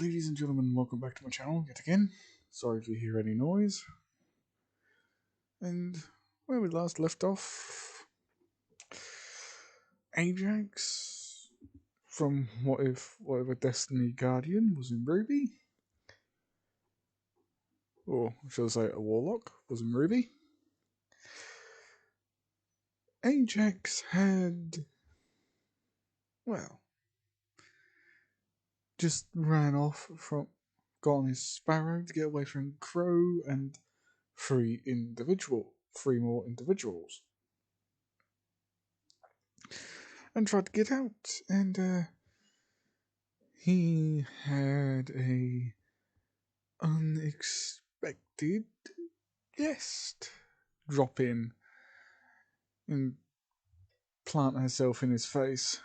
ladies and gentlemen, welcome back to my channel yet again. Sorry if you hear any noise. And where we last left off, Ajax from whatever Destiny Guardian was in Ruby, or shall I say a warlock was in Ruby. Ajax had, just ran off got on his sparrow to get away from Crow and three more individuals. And tried to get out, and he had a unexpected guest drop in and plant herself in his face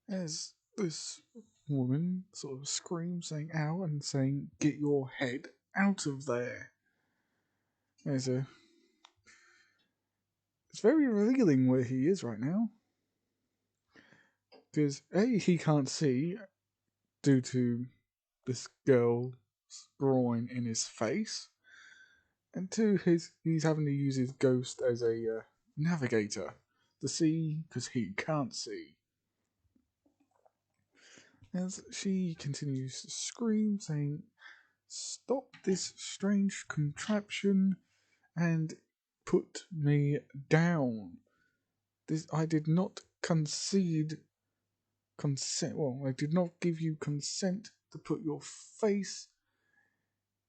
as this woman sort of screams, saying "ow" and saying "get your head out of there." It's very revealing where he is right now, because A, he can't see due to this girl's groin in his face, and two, he's having to use his ghost as a navigator to see, because he can't see. As she continues to scream, saying, "Stop this strange contraption and put me down. I did not consent. Well, I did not give you consent to put your face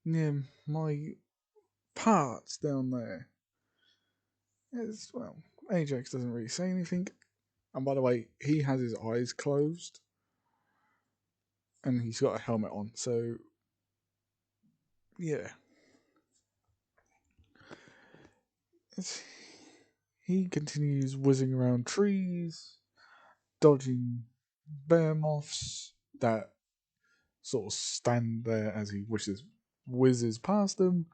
near my parts down there." Ajax doesn't really say anything. And by the way, he has his eyes closed. And he's got a helmet on, so yeah. He continues whizzing around trees, dodging bear moths that sort of stand there as he whizzes past them.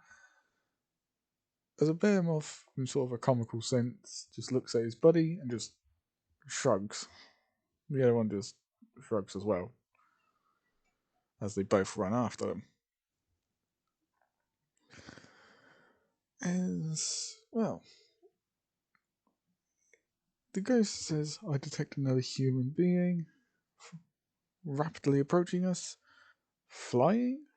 As a bear moth, in sort of a comical sense, just looks at his buddy and just shrugs. The other one just shrugs as well, as they both run after him. The ghost says, "I detect another human being rapidly approaching us, flying."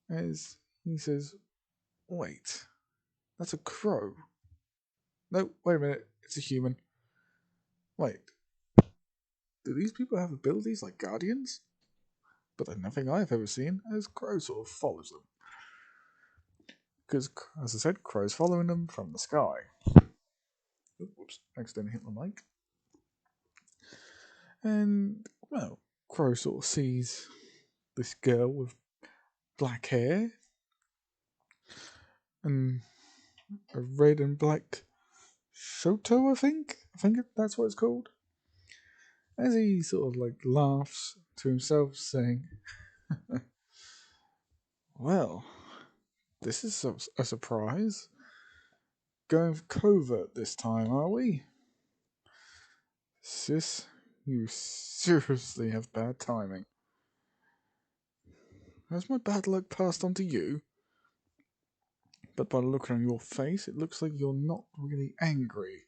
As he says, "Wait, that's a crow. No, wait a minute, it's a human. Wait, do these people have abilities like guardians?" But they're nothing I've ever seen, as Crow sort of follows them. Because, as I said, Crow's following them from the sky. Whoops, accidentally hit my mic. And, Crow sort of sees this girl with black hair and a red and black Shoto, I think that's what it's called. As he sort of laughs to himself, saying, "Well, this is a surprise. Going for covert this time, are we? Sis, you seriously have bad timing. Has my bad luck passed on to you? But by the look on your face, it looks like you're not really angry.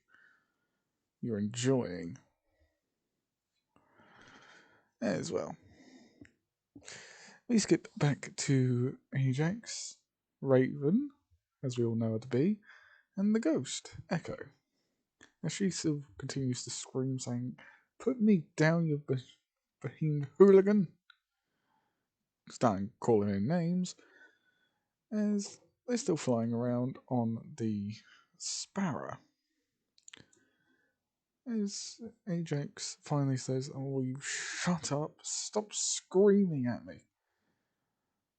You're enjoying." As well. We skip back to Ajax, Raven, as we all know her to be, and the ghost, Echo. As she still continues to scream, saying, "Put me down, you Bohemian hooligan." Starting calling in names, as they're still flying around on the Sparrow. As Ajax finally says, "Oh, you shut up. Stop screaming at me.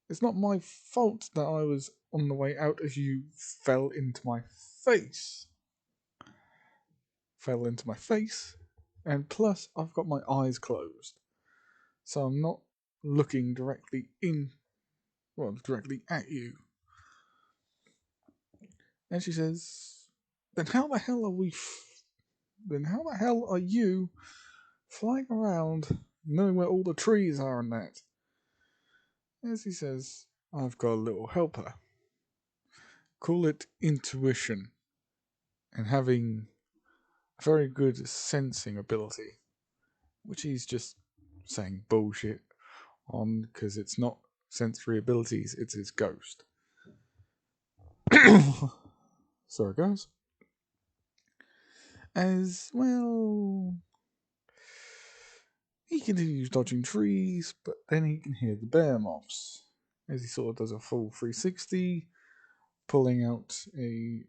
It's not my fault that I was on the way out as you fell into my face. And plus I've got my eyes closed. So I'm not looking directly at you." And she says, Then how the hell are you flying around knowing where all the trees are and that. As he says, I've got a little helper. Call it intuition, and having a very good sensing ability, which he's just saying bullshit on because it's not sensory abilities, it's his ghost. Sorry, guys. As well, he continues dodging trees, but then he can hear the bear moths as he sort of does a full 360, pulling out a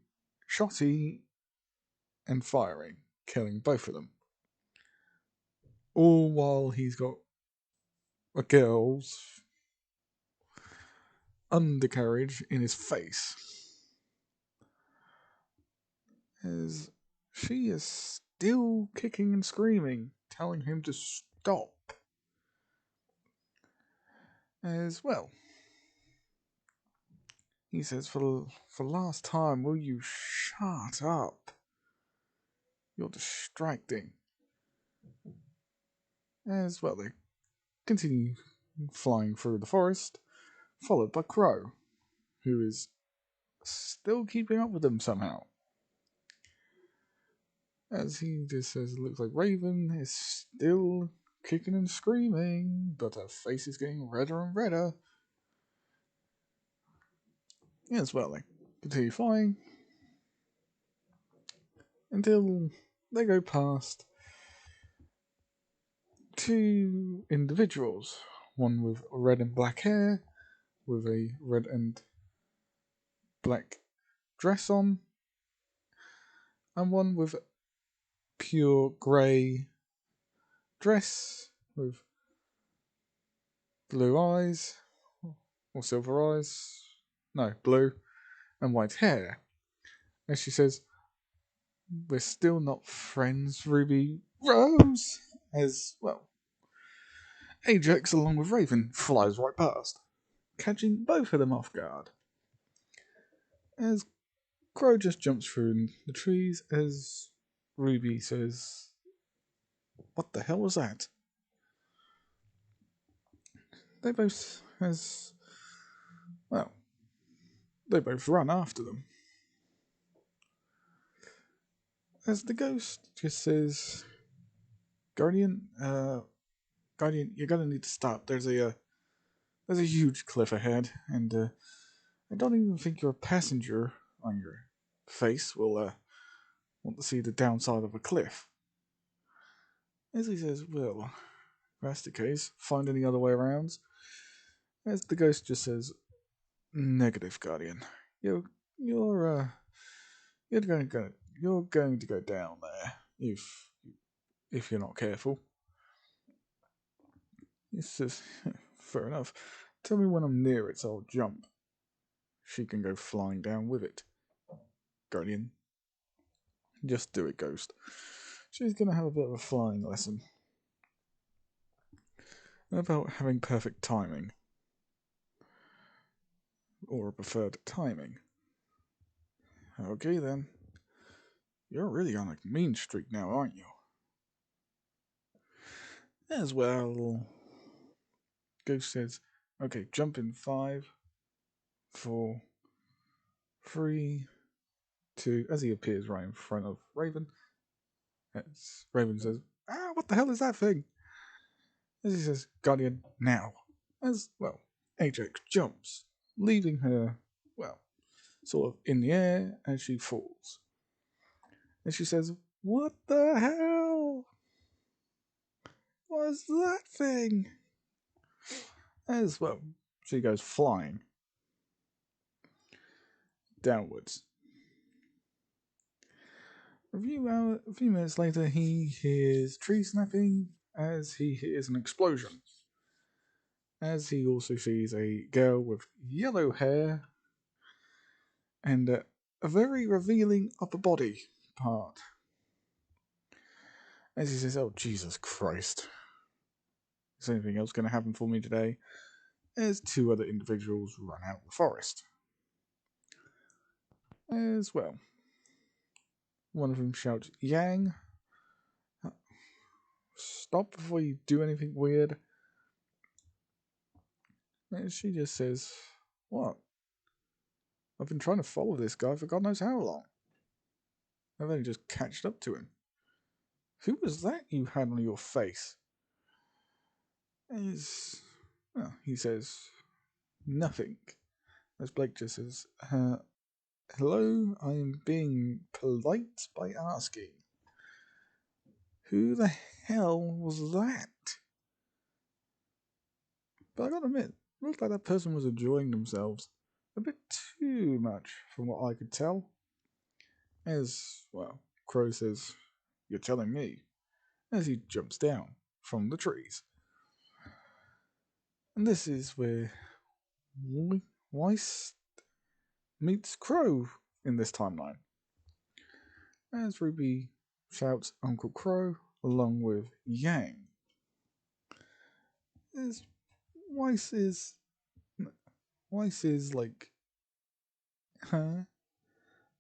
shotty and firing, killing both of them. All while he's got a girl's undercarriage in his face. As she is still kicking and screaming, telling him to stop. As well, he says, for last time, will you shut up? You're distracting. As well, they continue flying through the forest, followed by Crow, who is still keeping up with them somehow. As he just says, it looks like Raven is still kicking and screaming, but her face is getting redder and redder. As well, they continue flying until they go past two individuals, one with red and black hair, with a red and black dress on, and one with pure grey dress with blue eyes, or silver eyes, no, blue, and white hair. And she says, we're still not friends, Ruby Rose. As well, Ajax, along with Raven, flies right past, catching both of them off guard. As Crow just jumps through the trees, as Ruby says, what the hell was that? They both, they both run after them. As the ghost just says, Guardian, you're gonna need to stop. There's a huge cliff ahead, and I don't even think your passenger on your face will want to see the downside of a cliff. As he says, well, if that's the case, find any other way around. As the ghost just says, negative, Guardian. You're you're going to go down there if you're not careful. He says, fair enough. Tell me when I'm near it, so I'll jump. She can go flying down with it. Guardian. Just do it, Ghost. She's going to have a bit of a flying lesson. About having perfect timing. Or a preferred timing. Okay then. You're really on a mean streak now, aren't you? As well. Ghost says, okay, jump in 5, 4, 3, 2, as he appears right in front of Raven. As Raven says, what the hell is that thing? As he says, Guardian, now. As, well, Ajax jumps, leaving her, well, sort of in the air as she falls. And she says, what the hell was that thing? As, well, she goes flying downwards. A few minutes later, he hears tree snapping as he hears an explosion. As he also sees a girl with yellow hair and a very revealing upper body part. As he says, oh, Jesus Christ. Is anything else going to happen for me today? As two other individuals run out of the forest. As well. One of them shouts, Yang. stop before you do anything weird. And she just says, what? I've been trying to follow this guy for God knows how long. I've only just catched up to him. Who was that you had on your face? Well, he says, nothing. As Blake just says, hello, I am being polite by asking. Who the hell was that? But I gotta admit, it looked like that person was enjoying themselves a bit too much from what I could tell. As, well, Crow says, you're telling me, as he jumps down from the trees. And this is where Weiss meets Crow in this timeline. As Ruby shouts Uncle Crow along with Yang. As Weiss is like, huh?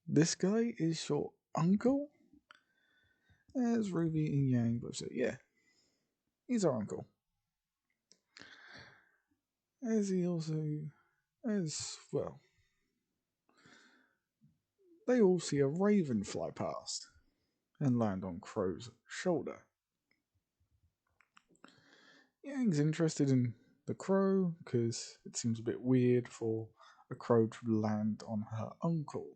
This guy is your uncle? As Ruby and Yang both say, yeah, he's our uncle. As he also, as well, they all see a raven fly past and land on Crow's shoulder. Yang's interested in the crow because it seems a bit weird for a crow to land on her uncle.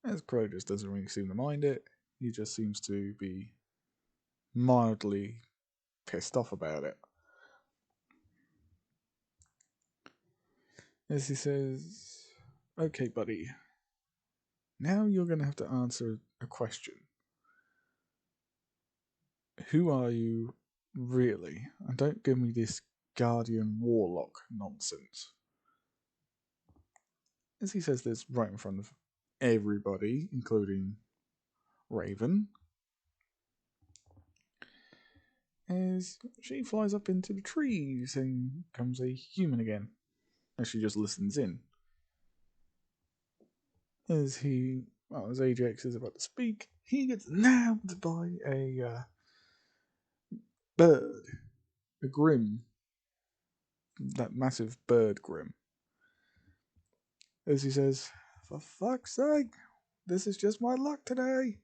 As Crow just doesn't really seem to mind it, he just seems to be mildly pissed off about it. As he says, okay, buddy, now you're going to have to answer a question. Who are you really? And don't give me this guardian warlock nonsense. As he says this right in front of everybody, including Raven, as she flies up into the trees and becomes a human again, as she just listens in. As Ajax is about to speak, he gets nabbed by a bird, a grim, that massive bird grim. As he says, for fuck's sake, this is just my luck today.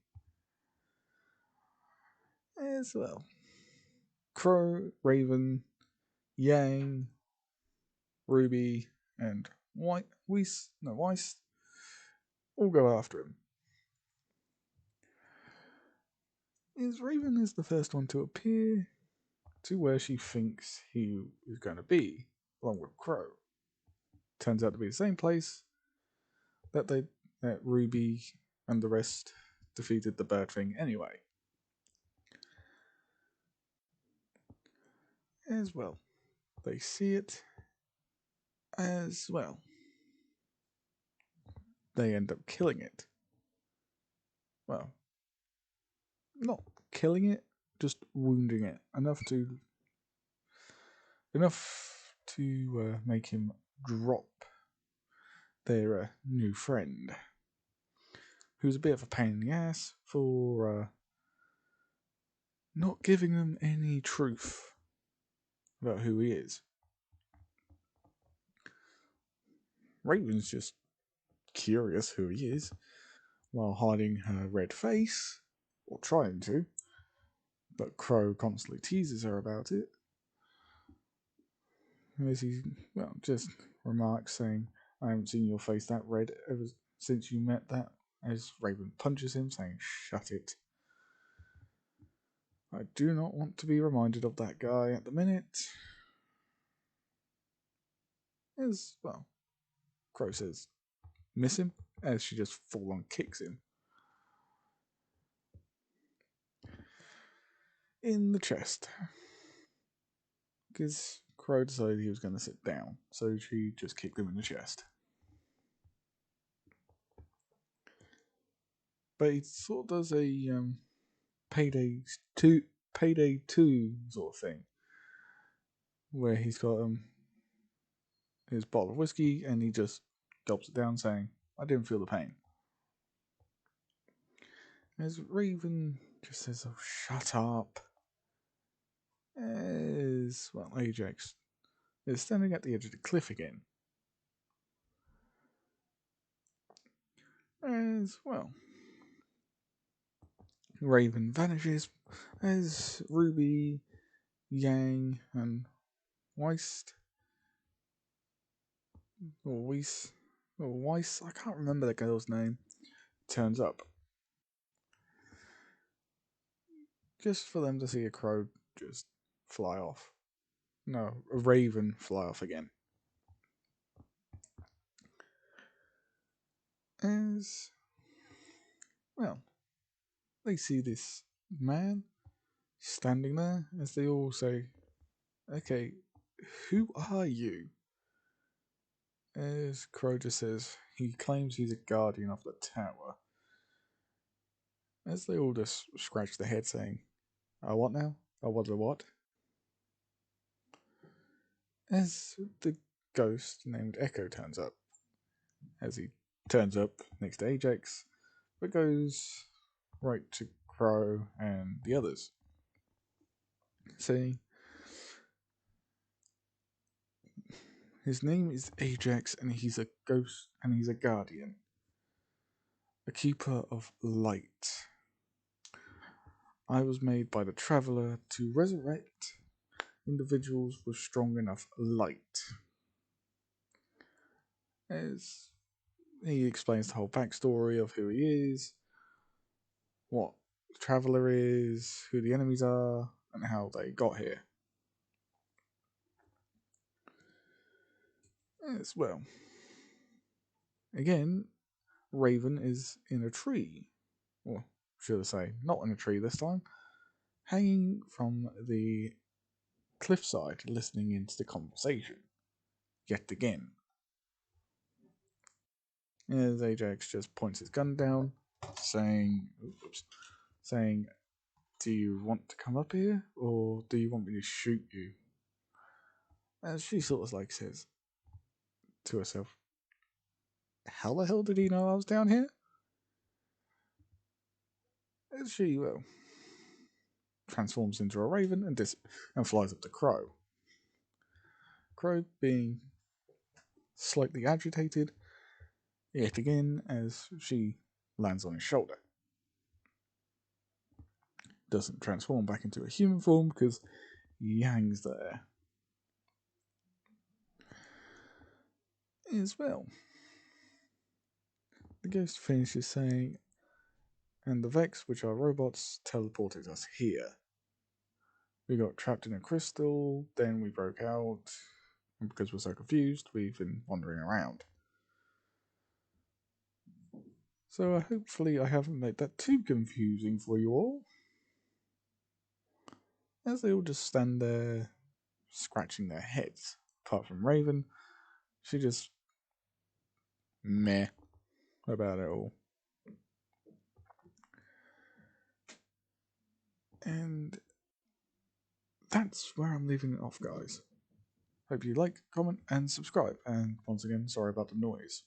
As well, Crow, Raven, Yang, Ruby, and Weiss all go after him. Raven is the first one to appear to where she thinks he is going to be, along with Crow. Turns out to be the same place that Ruby and the rest defeated the bird thing anyway. As well, they see it. As well, they end up killing it. Well, not killing it, just wounding it enough to make him drop their new friend, who's a bit of a pain in the ass for not giving them any truth about who he is. Raven's just curious who he is, while hiding her red face, or trying to, but Crow constantly teases her about it. As he, just remarks saying, I haven't seen your face that red ever since you met that, as Raven punches him, saying, shut it. I do not want to be reminded of that guy at the minute. As, Crow says, miss him, as she just full on kicks him in the chest. Because Crow decided he was going to sit down, so she just kicked him in the chest. But he sort of does a payday 2 sort of thing, where he's got his bottle of whiskey and he just gulps it down, saying, I didn't feel the pain. As Raven just says, "Oh, shut up." As well, Ajax is standing at the edge of the cliff again. As well, Raven vanishes as Ruby, Yang, and Weist or Weiss, I can't remember the girl's name, turns up. Just for them to see a crow just fly off. No, a raven fly off again. As well, they see this man standing there as they all say, "Okay, who are you?" As Crow just says, he claims he's a guardian of the tower. As they all just scratch their head saying, "Oh, what now? Oh, what?" As the ghost named Echo turns up. As he turns up next to Ajax, but goes right to Crow and the others, saying, his name is Ajax and he's a ghost and he's a guardian, a keeper of light. I was made by the Traveller to resurrect individuals with strong enough light. As he explains the whole backstory of who he is, what the Traveller is, who the enemies are, and how they got here. As well, again, Raven is in a tree, or should I say, not in a tree this time, hanging from the cliffside, listening into the conversation. Yet again. As Ajax just points his gun down, saying, saying, "Do you want to come up here, or do you want me to shoot you?" As she sort of like says to herself, "How the hell did he know I was down here?" As she, well, transforms into a raven and flies up to Crow. Crow being slightly agitated, yet again, as she lands on his shoulder. Doesn't transform back into a human form because Yang's there. As well, the ghost finishes saying, "And the Vex, which are robots, teleported us here. We got trapped in a crystal, then we broke out, and because we're so confused, we've been wandering around." So hopefully I haven't made that too confusing for you all. As they all just stand there scratching their heads. Apart from Raven, she just meh about it all. And that's where I'm leaving it off, guys. Hope you like, comment, and subscribe. And once again, sorry about the noise.